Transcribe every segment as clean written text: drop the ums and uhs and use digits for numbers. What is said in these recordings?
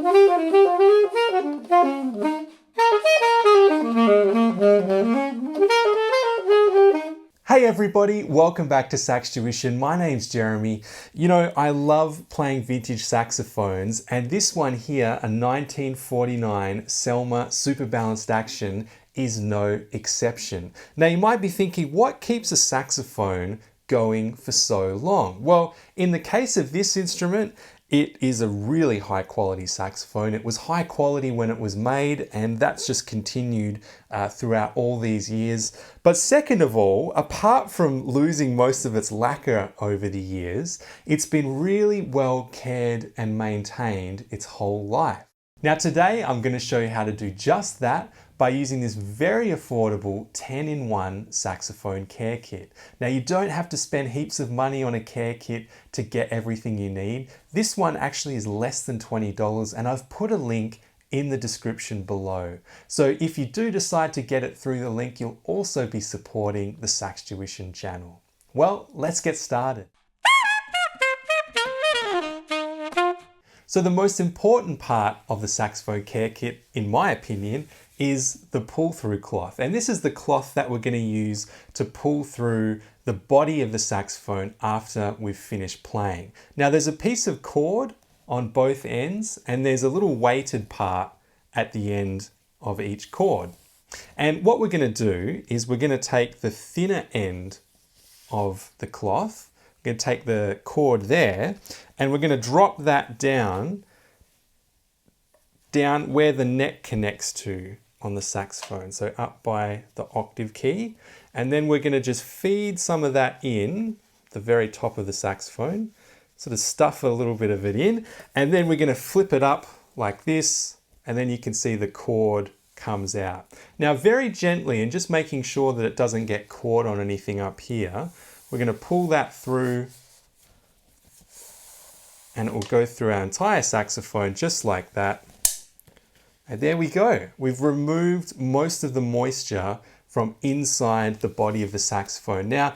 Hey everybody, welcome back to SaxTuition. My name's Jeremy. You know, I love playing vintage saxophones, and this one here, a 1949 Selmer Super Balanced Action, is no exception. Now you might be thinking, what keeps a saxophone going for so long? Well, in the case of this instrument, it is a really high quality saxophone. It was high quality when it was made, and that's just continued throughout all these years. But second of all, apart from losing most of its lacquer over the years, it's been really well cared and maintained its whole life. Now today I'm going to show you how to do just that by using this very affordable 10-in-1 saxophone care kit. Now you don't have to spend heaps of money on a care kit to get everything you need. This one actually is less than $20, and I've put a link in the description below. So if you do decide to get it through the link, you'll also be supporting the SaxTuition channel. Well, let's get started. So the most important part of the saxophone care kit, in my opinion, is the pull-through cloth. And this is the cloth that we're going to use to pull through the body of the saxophone after we've finished playing. Now there's a piece of cord on both ends, and there's a little weighted part at the end of each cord. And what we're going to do is we're going to take the thinner end of the cloth. We're going to take the cord there, and we're going to drop that down where the neck connects to on the saxophone, so up by the octave key. And then we're going to just feed some of that in the very top of the saxophone, sort of stuff a little bit of it in, and then we're going to flip it up like this, and then you can see the cord comes out. Now very gently, and just making sure that it doesn't get caught on anything up here, we're going to pull that through, and it will go through our entire saxophone just like that. And there we go. We've removed most of the moisture from inside the body of the saxophone. Now,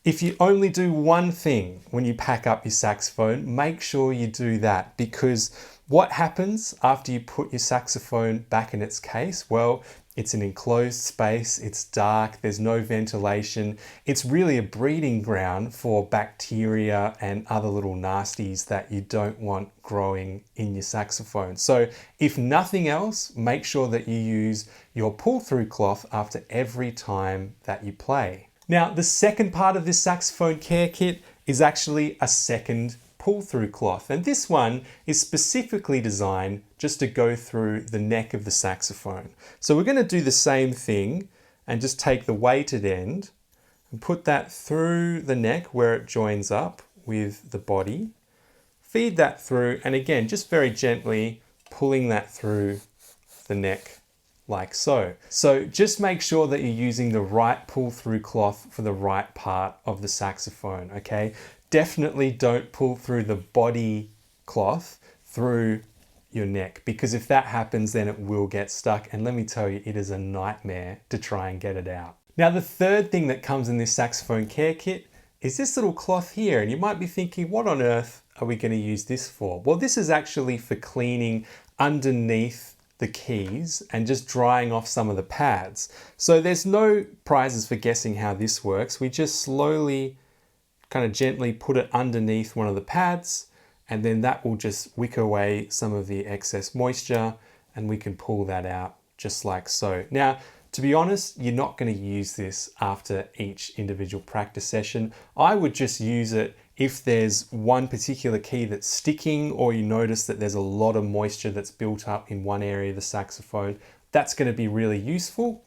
if you only do one thing when you pack up your saxophone, make sure you do that, because what happens after you put your saxophone back in its case? Well, it's an enclosed space, it's dark, there's no ventilation. It's really a breeding ground for bacteria and other little nasties that you don't want growing in your saxophone. So if nothing else, make sure that you use your pull-through cloth after every time that you play. Now, the second part of this saxophone care kit is actually a second pull-through cloth, and this one is specifically designed just to go through the neck of the saxophone. So we're going to do the same thing and just take the weighted end and put that through the neck where it joins up with the body, feed that through, and again just very gently pulling that through the neck like so. So just make sure that you're using the right pull-through cloth for the right part of the saxophone, okay? Definitely don't pull through the body cloth through your neck, because if that happens, then it will get stuck. And let me tell you, it is a nightmare to try and get it out. Now, the third thing that comes in this saxophone care kit is this little cloth here. And you might be thinking, what on earth are we going to use this for? Well, this is actually for cleaning underneath the keys and just drying off some of the pads. So there's no prizes for guessing how this works. We just slowly kind of gently put it underneath one of the pads, and then that will just wick away some of the excess moisture, and we can pull that out just like so. Now, to be honest, you're not going to use this after each individual practice session. I would just use it if there's one particular key that's sticking, or you notice that there's a lot of moisture that's built up in one area of the saxophone. That's going to be really useful.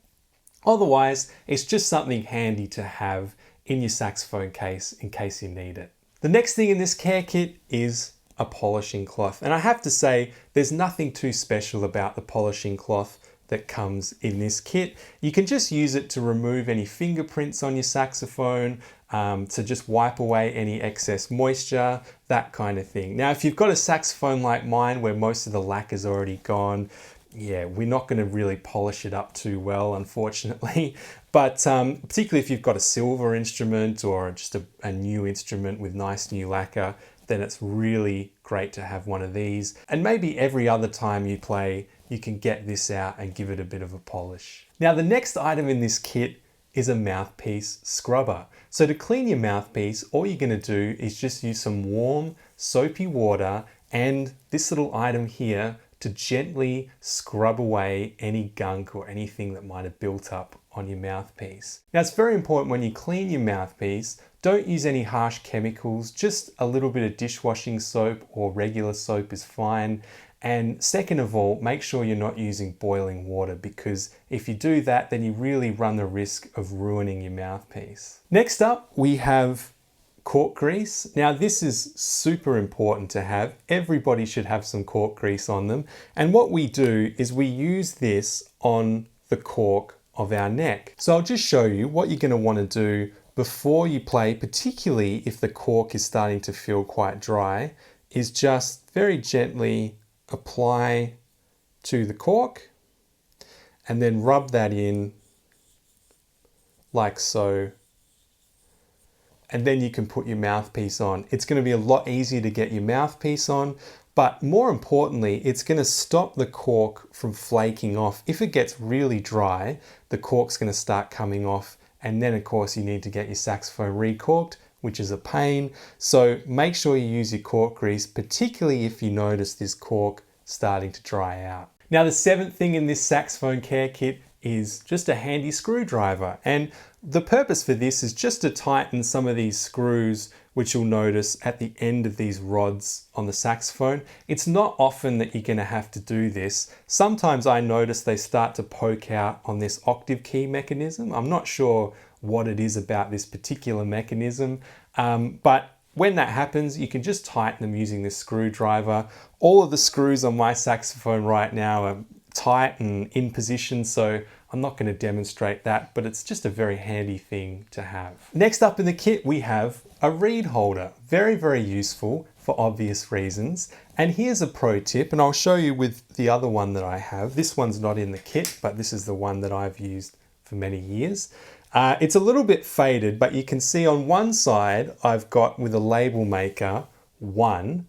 Otherwise, it's just something handy to have in your saxophone case in case you need it. The next thing in this care kit is a polishing cloth. And I have to say, there's nothing too special about the polishing cloth that comes in this kit. You can just use it to remove any fingerprints on your saxophone, to just wipe away any excess moisture, that kind of thing. Now, if you've got a saxophone like mine where most of the lacquer's already gone, yeah, we're not going to really polish it up too well, unfortunately. But particularly if you've got a silver instrument or just a new instrument with nice new lacquer, then it's really great to have one of these. And maybe every other time you play, you can get this out and give it a bit of a polish. Now, the next item in this kit is a mouthpiece scrubber. So to clean your mouthpiece, all you're going to do is just use some warm, soapy water and this little item here to gently scrub away any gunk or anything that might have built up on your mouthpiece. Now, it's very important when you clean your mouthpiece, don't use any harsh chemicals, just a little bit of dishwashing soap or regular soap is fine. And second of all, make sure you're not using boiling water, because if you do that, then you really run the risk of ruining your mouthpiece. Next up, we have cork grease. Now, this is super important to have. Everybody should have some cork grease on them. And what we do is we use this on the cork of our neck. So I'll just show you what you're going to want to do before you play, particularly if the cork is starting to feel quite dry, is just very gently apply to the cork and then rub that in like so. And then you can put your mouthpiece on. It's going to be a lot easier to get your mouthpiece on, but more importantly, it's going to stop the cork from flaking off. If it gets really dry, the cork's going to start coming off, and then of course you need to get your saxophone recorked, which is a pain. So make sure you use your cork grease, particularly if you notice this cork starting to dry out. Now, the seventh thing in this saxophone care kit is just a handy screwdriver. And the purpose for this is just to tighten some of these screws, which you'll notice at the end of these rods on the saxophone. It's not often that you're going to have to do this. Sometimes I notice they start to poke out on this octave key mechanism. I'm not sure what it is about this particular mechanism, but when that happens, you can just tighten them using this screwdriver. All of the screws on my saxophone right now are tight and in position, so I'm not going to demonstrate that, but it's just a very handy thing to have. Next up in the kit, we have a reed holder. Very, very useful for obvious reasons. And here's a pro tip, and I'll show you with the other one that I have. This one's not in the kit, but this is the one that I've used for many years. It's a little bit faded, but you can see on one side, I've got with a label maker 1.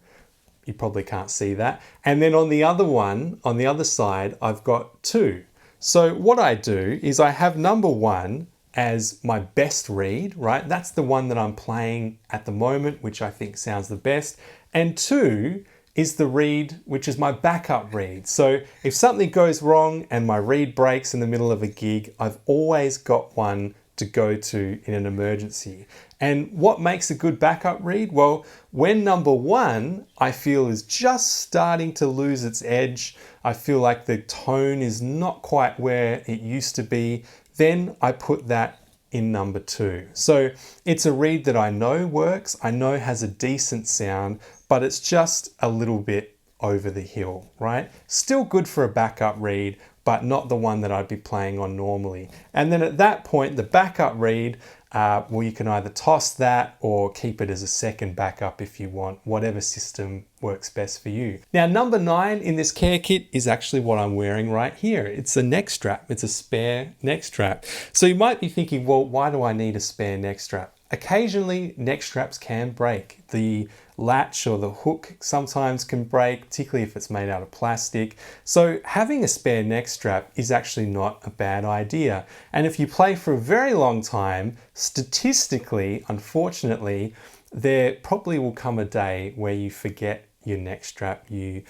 You probably can't see that. And then on the other one, on the other side, I've got 2. So what I do is I have number 1 as my best reed, right? That's the one that I'm playing at the moment, which I think sounds the best. And 2 is the reed, which is my backup reed. So if something goes wrong and my reed breaks in the middle of a gig, I've always got one to go to in an emergency. And what makes a good backup reed? Well, when number 1, I feel, is just starting to lose its edge, I feel like the tone is not quite where it used to be, then I put that in number 2. So it's a reed that I know works, I know has a decent sound, but it's just a little bit over the hill, right? Still good for a backup reed, but not the one that I'd be playing on normally. And then at that point, the backup reed, well, you can either toss that or keep it as a second backup if you want, whatever system works best for you. Now, number 9 in this care kit is actually what I'm wearing right here. It's a neck strap. It's a spare neck strap. So you might be thinking, well, why do I need a spare neck strap? Occasionally, neck straps can break. The latch or the hook sometimes can break, particularly if it's made out of plastic. So having a spare neck strap is actually not a bad idea. And if you play for a very long time, statistically, unfortunately, there probably will come a day where you forget your neck strap, you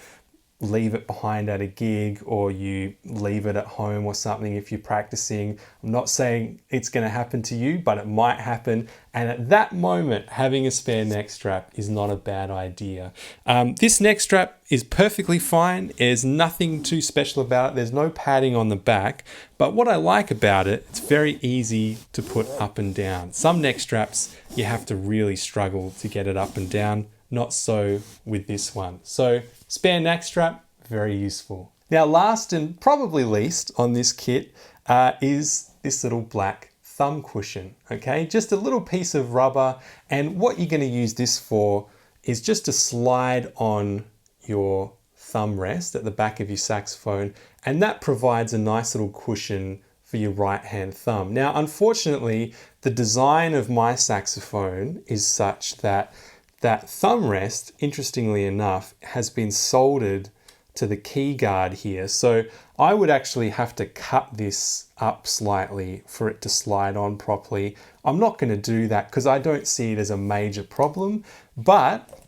leave it behind at a gig, or you leave it at home or something if you're practicing. I'm not saying it's going to happen to you, but it might happen. And at that moment, having a spare neck strap is not a bad idea. This neck strap is perfectly fine. There's nothing too special about it. There's no padding on the back. But what I like about it, it's very easy to put up and down. Some neck straps, you have to really struggle to get it up and down. Not so with this one. So spare neck strap, very useful. Now, last and probably least on this kit is this little black thumb cushion, okay? Just a little piece of rubber, and what you're gonna use this for is just to slide on your thumb rest at the back of your saxophone, and that provides a nice little cushion for your right hand thumb. Now, unfortunately, the design of my saxophone is such that that thumb rest, interestingly enough, has been soldered to the key guard here. So I would actually have to cut this up slightly for it to slide on properly. I'm not going to do that because I don't see it as a major problem, but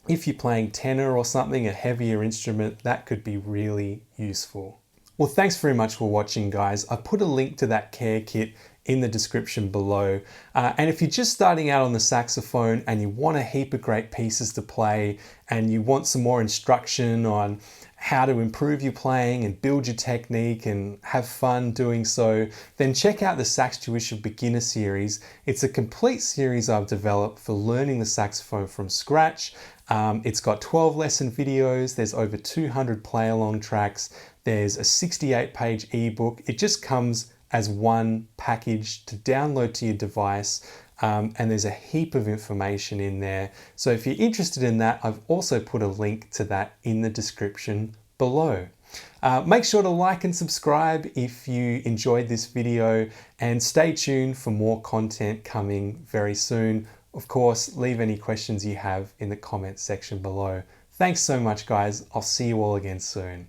if you're playing tenor or something, a heavier instrument, that could be really useful. Well, thanks very much for watching, guys. I put a link to that care kit in the description below. And if you're just starting out on the saxophone and you want a heap of great pieces to play and you want some more instruction on how to improve your playing and build your technique and have fun doing so, then check out the SaxTuition Beginner Series. It's a complete series I've developed for learning the saxophone from scratch. It's got 12 lesson videos, there's over 200 play-along tracks, there's a 68-page ebook. It just comes as one package to download to your device, and there's a heap of information in there. So if you're interested in that, I've also put a link to that in the description below. Make sure to like and subscribe if you enjoyed this video, and stay tuned for more content coming very soon. Of course, leave any questions you have in the comments section below. Thanks so much, guys. I'll see you all again soon.